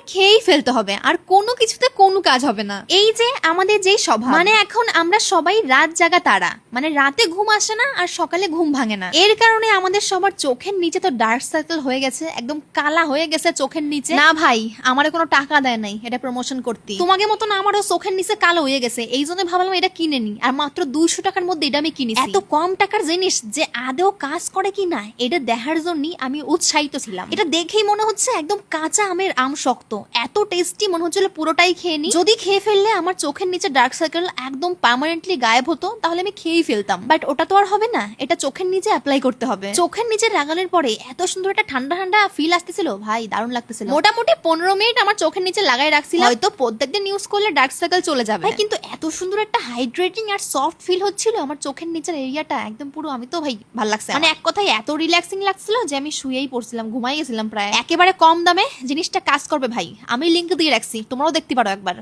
খেয়েই ফেলতে হবে, আর কোনো কিছুতে কোনো কাজ হবে না। এই যে আমাদের যেই স্বভাব, মানে এখন আমরা সবাই রাত জাগা তারা, মানে রাতে ঘুম আসে না আর সকালে ঘুম ভাঙে না। এর কারণে আমাদের সবার চোখের নিচে তো ডার্ক সার্কেল হয়ে গেছে, একদম কালা হয়ে গেছে চোখের নিচে। না ভাই, আমারে কোনো টাকা দেয় নাই এটা প্রমোশন করতে। তোমাকে মতো না, আমারও চোখের নিচে কালো হয়ে গেছে, এই জন্য ভাবলাম এটা কিনে নি। আর মাত্র 200 টাকার মধ্যে এটা আমি কিনেছি। এত কম টাকার জিনিস যে আদৌ কাজ করে কি না এটা দেখার জন্য আমি উৎসাহিত ছিলাম। এটা দেখেই মনে হচ্ছে একদম কাঁচা আমের আম শক্ত, এত টেস্টি মনে হচ্ছিল পুরোটাই খেয়ে নি। যদি খেয়ে ফেললে আমার চোখের নিচে ডার্ক সার্কেল একদম পার্মানেন্টলি গায়েব হতো, তাহলে আমি খেয়েই ফেলতাম। বাট ওটা তো আর হবে না, এটা চোখের নিচে অ্যাপ্লাই করতে হবে। চোখের নিচে লাগানোর পরে এত সুন্দর একটা ঠান্ডা ঠান্ডা ফিল আসতেছিল ভাই, দারুণ লাগতেছিল। মোটামুটি 15 মিনিট আমার চোখের নিচে লাগাই রাখছিলাম, হয়তো প্রত্যেকদিন ইউজ করলে ডার্ক সার্কেল চলে যাবে ভাই, কিন্তু এত সুন্দর একটা হাইড্রেটিং আর সফট ফিল হচ্ছিল আমার চোখের নিচের এরিয়াটা একদম পুরো। আমি তো ভাই ভালো লাগছে, মানে এক কথায় এত রিল্যাক্সিং লাগছিল যে আমি শুয়েই পড়ছিলাম, ঘুমাই গেছিলাম প্রায়। একেবারে কম দামে জিনিসটা কাজ করবে ভাই, আমি লিংক দিয়ে রাখছি, তোমরাও দেখতে পারো একবার।